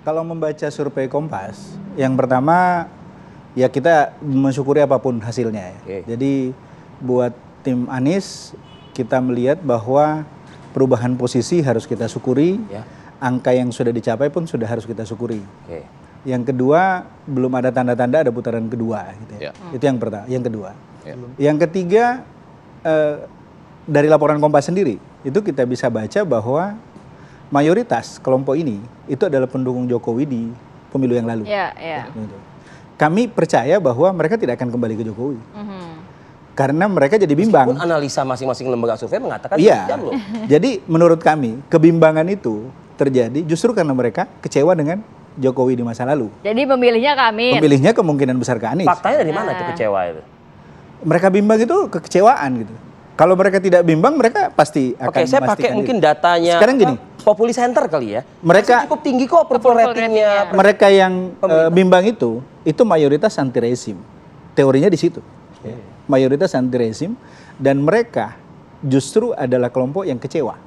Kalau membaca survei Kompas, yang pertama ya kita mensyukuri apapun hasilnya ya. Oke. Jadi buat tim Anies kita melihat bahwa perubahan posisi harus kita syukuri, Ya. angka yang sudah dicapai pun sudah harus kita syukuri. Oke. Yang kedua belum ada tanda-tanda ada putaran kedua gitu ya. Ya. Itu yang pertama. Yang kedua. Ya. Yang ketiga dari laporan Kompas sendiri itu kita bisa baca bahwa mayoritas kelompok ini itu adalah pendukung Jokowi di pemilu yang lalu. Ya, ya. Gitu. Kami percaya bahwa mereka tidak akan kembali ke Jokowi. Mhm. Karena mereka jadi bimbang. Meskipun analisa masing-masing lembaga survei mengatakan Iya. demikian loh. Jadi menurut kami kebimbangan itu terjadi justru karena mereka kecewa dengan Jokowi di masa lalu. Jadi pemilihnya ke Amin. Pemilihnya kemungkinan besar ke Anies. Faktanya dari mana itu kecewa itu? Mereka bimbang itu kekecewaan gitu. Kalau mereka tidak bimbang mereka pasti akan Oke, saya pakai memastikan mungkin diri. datanya Sekarang gini. Populi Center kali ya. Mereka- Masih cukup tinggi kok approval ratingnya. Mereka yang bimbang itu mayoritas anti rezim. Teorinya di situ. Mayoritas anti rezim dan mereka justru adalah kelompok yang kecewa.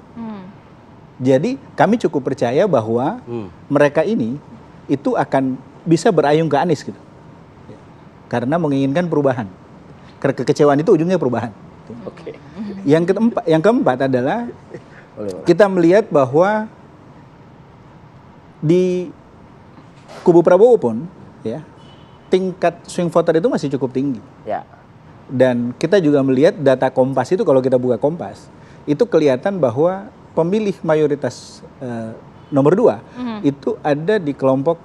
Jadi kami cukup percaya bahwa mereka ini itu akan bisa berayung ke Anies gitu. Karena menginginkan perubahan. Karena kekecewaan itu ujungnya perubahan. Oke. Yang keempat adalah kita melihat bahwa di kubu Prabowo pun ya tingkat swing voter itu masih cukup tinggi. Ya. Dan kita juga melihat data Kompas itu kalau kita buka Kompas itu kelihatan bahwa pemilih mayoritas nomor 2 itu ada di kelompok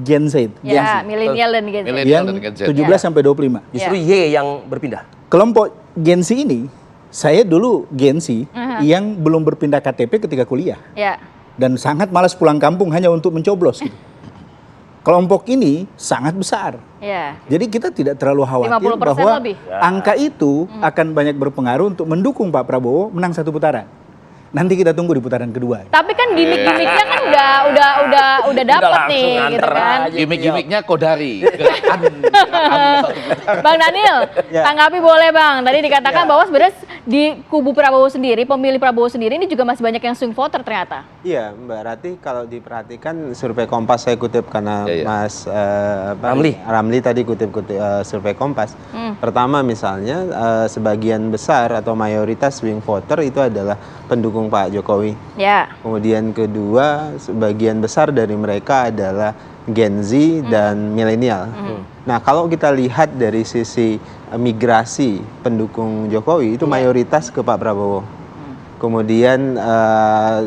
Gen Z. Ya, milenial dan Gen Z. Yang dan Gen Z. 17 sampai 25. Justru Y yang berpindah. Kelompok Gen Z ini, saya dulu Gen Z yang belum berpindah KTP ketika kuliah. Ya. Dan sangat malas pulang kampung hanya untuk mencoblos. Gitu. Kelompok ini sangat besar. Ya. Jadi kita tidak terlalu khawatir 50% bahwa lebih. angka itu akan banyak berpengaruh untuk mendukung Pak Prabowo menang satu putaran. Nanti kita tunggu di putaran kedua. Tapi kan gimmick-gimmicknya kan udah dapet langsung nih gitu nganter kan. aja. Gimik-gimiknya Kodari. Bang Daniel, tanggapi boleh Bang. Tadi dikatakan bahwa sebenarnya di kubu Prabowo sendiri, pemilih Prabowo sendiri ini juga masih banyak yang swing voter ternyata. Iya, Mbak Rati, kalau diperhatikan survei Kompas saya kutip karena Iya, iya. Mas Ramli tadi kutip survei Kompas. Pertama misalnya sebagian besar atau mayoritas swing voter itu adalah pendukung Pak Jokowi. Ya. Kemudian kedua, sebagian besar dari mereka adalah Gen Z dan milenial. Nah, kalau kita lihat dari sisi migrasi pendukung Jokowi itu mayoritas ke Pak Prabowo. Kemudian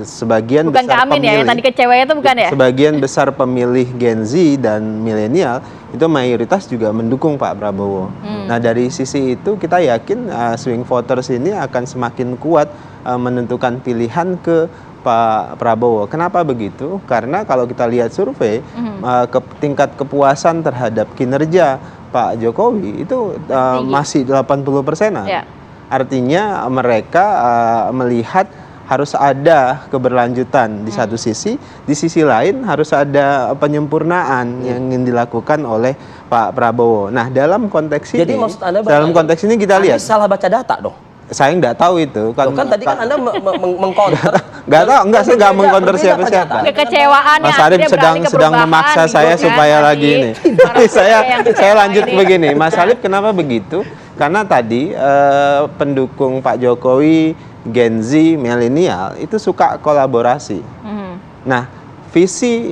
sebagian Bukan ke besar Amin ya, yang tadi kecewanya itu bukan ya? sebagian besar pemilih Gen Z dan milenial itu mayoritas juga mendukung Pak Prabowo. Nah, dari sisi itu kita yakin swing voters ini akan semakin kuat menentukan pilihan ke Pak Prabowo. Kenapa begitu? Karena kalau kita lihat survei, tingkat kepuasan terhadap kinerja Pak Jokowi itu masih 80%-an. Ya. Artinya mereka melihat harus ada keberlanjutan di satu sisi, di sisi lain harus ada penyempurnaan yang ingin dilakukan oleh Pak Prabowo. Nah, dalam konteks ini, Jadi maksud Anda dalam konteks ini kita lihat. Anies salah baca data dong. Saya nggak tahu itu Loh, kan tadi kan Anda mengcounter. nggak tahu, nggak, saya nggak mengkonter Berbeda siapa-siapa. pernyataan. Kekecewaan Mas yang Arief akhirnya sedang beralih ke sedang perubahan, memaksa saya gitu kan, supaya tadi. lagi ini. Orang saya yang saya kecewa lanjut ini. begini, Mas Arief kenapa begitu? Karena tadi pendukung Pak Jokowi, Gen Z, milenial itu suka kolaborasi. Nah, visi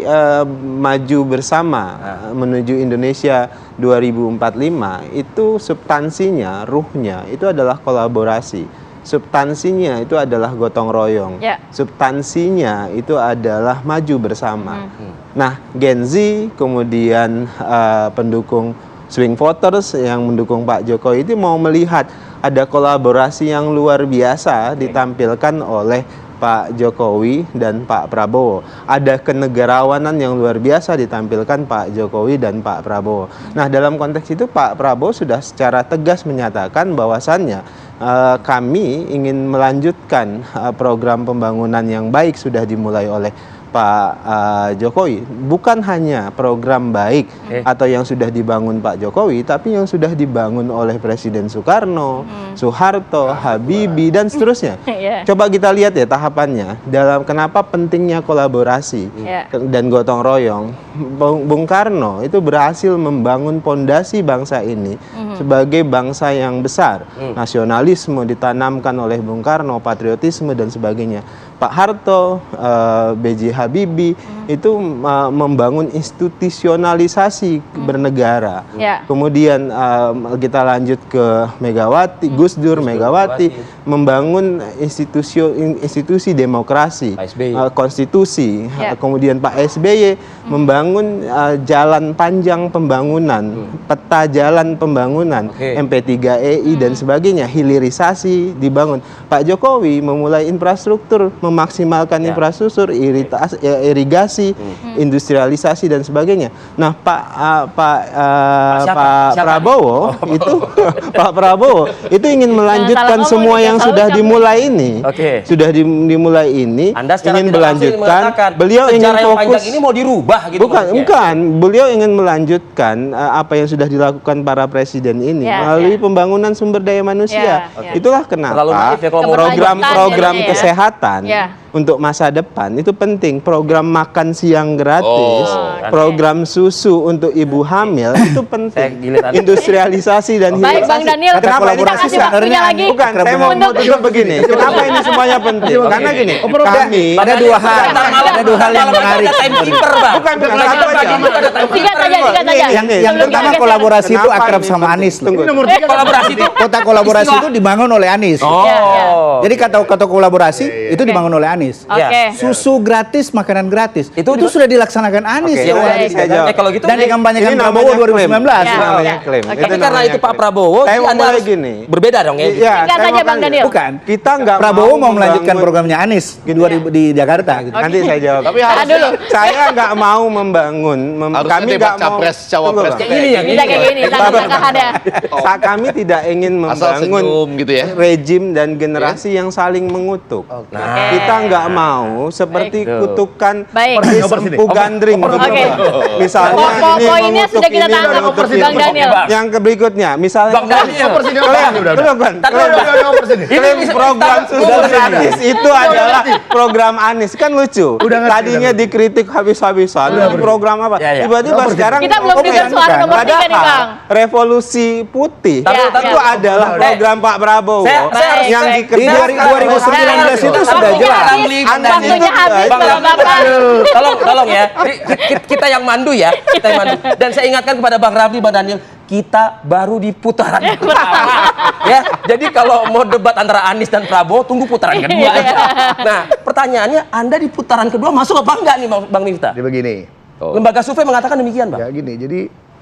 maju bersama menuju Indonesia 2045 itu substansinya, ruhnya itu adalah kolaborasi. Substansinya itu adalah gotong royong. Ya. Substansinya itu adalah maju bersama. Nah, Gen Z kemudian pendukung swing voters yang mendukung Pak Jokowi itu mau melihat ada kolaborasi yang luar biasa ditampilkan oleh Pak Jokowi dan Pak Prabowo. Ada kenegarawanan yang luar biasa ditampilkan Pak Jokowi dan Pak Prabowo. Nah, dalam konteks itu Pak Prabowo sudah secara tegas menyatakan bahwasannya kami ingin melanjutkan program pembangunan yang baik sudah dimulai oleh Pak Jokowi bukan hanya program baik atau yang sudah dibangun Pak Jokowi, tapi yang sudah dibangun oleh Presiden Soekarno, Soeharto, Habibie dan seterusnya. Coba kita lihat ya tahapannya. Dalam kenapa pentingnya kolaborasi dan gotong royong. Bung Karno itu berhasil membangun pondasi bangsa ini sebagai bangsa yang besar. Nasionalisme ditanamkan oleh Bung Karno, patriotisme dan sebagainya. Pak Harto, B.J. Habibie itu membangun institusionalisasi bernegara. Kemudian kita lanjut ke Megawati, Gus Dur, Megawati membangun institusi demokrasi, konstitusi. Kemudian Pak SBY membangun jalan panjang pembangunan, peta jalan pembangunan, MP3EI dan sebagainya, hilirisasi dibangun. Pak Jokowi memulai infrastruktur, memaksimalkan infrastruktur, irigasi, industrialisasi dan sebagainya. Nah, Pak Prabowo itu Pak Prabowo itu ingin melanjutkan semua yang sudah dimulai ini. Sudah dimulai ini, Anda ingin melanjutkan. Beliau ingin fokus ini mau dirubah gitu. Bukan. Beliau ingin melanjutkan apa yang sudah dilakukan para presiden ini melalui pembangunan sumber daya manusia. Itulah kenapa program-program kesehatan untuk masa depan itu penting. Program makan siang gratis, program susu untuk ibu hamil itu penting. Industrialisasi dan Baik, Bang Daniel. Kenapa ini kolaborasi kasih waktunya lagi? Bukan, saya mau tutup begini. Kenapa ini semuanya penting? Karena gini, kami ada dua hal yang menarik. Bukan satu aja. Singkat saja. Yang pertama kolaborasi itu akrab sama Anies. Kolaborasi itu Kota kolaborasi itu dibangun oleh Anies. Jadi kata kolaborasi itu dibangun oleh Anies. Susu gratis, makanan gratis. Itu sudah dilaksanakan Anies. Saya jawab. Kalau gitu Dan dikampanyekan Prabowo 2019. Namanya klaim. Tapi karena itu Pak Prabowo, saya mau Anda mulai harus gini. berbeda dong ya. Singkat saja, Bang Daniel. Bukan. Kita nggak Prabowo mau melanjutkan membangun- programnya Anies di Jakarta. Gitu. Nanti saya jawab. Tapi harus dulu. Saya nggak mau membangun, harusnya kami debat nggak mau. capres, cawapres. Tunggu, Ini yang Bisa kayak gini, tangan ada. Kami tidak ingin Asal membangun senyum gitu ya. rejim dan generasi yang saling mengutuk. Kita nggak mau seperti kutukan persis empu gandring. Misalnya ini Poinnya mengutuk sudah kita ini, tangkap, mengutuk Bang ini. Daniel. Yang berikutnya, misalnya Bang Daniel. klaim program susu gratis itu adalah program Anies, kan lucu. Tadinya dikritik habis-habisan, ini program apa? Tiba-tiba sekarang Kita belum dengar suara nomor 3 nih, Bang. Padahal revolusi putih itu adalah program Pak Prabowo Saya yang Di dikerjakan 2019 itu sudah jelas. Waktunya habis, Bapak. Tolong ya. Kita yang mandu ya. Kita yang mandu. Dan saya ingatkan kepada Bang Ramli, Bang Daniel, kita baru di putaran pertama. Ya, jadi kalau mau debat antara Anies dan Prabowo, tunggu putaran kedua aja. Nah, pertanyaannya, Anda di putaran kedua masuk apa enggak nih, Bang Miftah? Jadi begini, Lembaga survei mengatakan demikian, Bang. ya gini. Jadi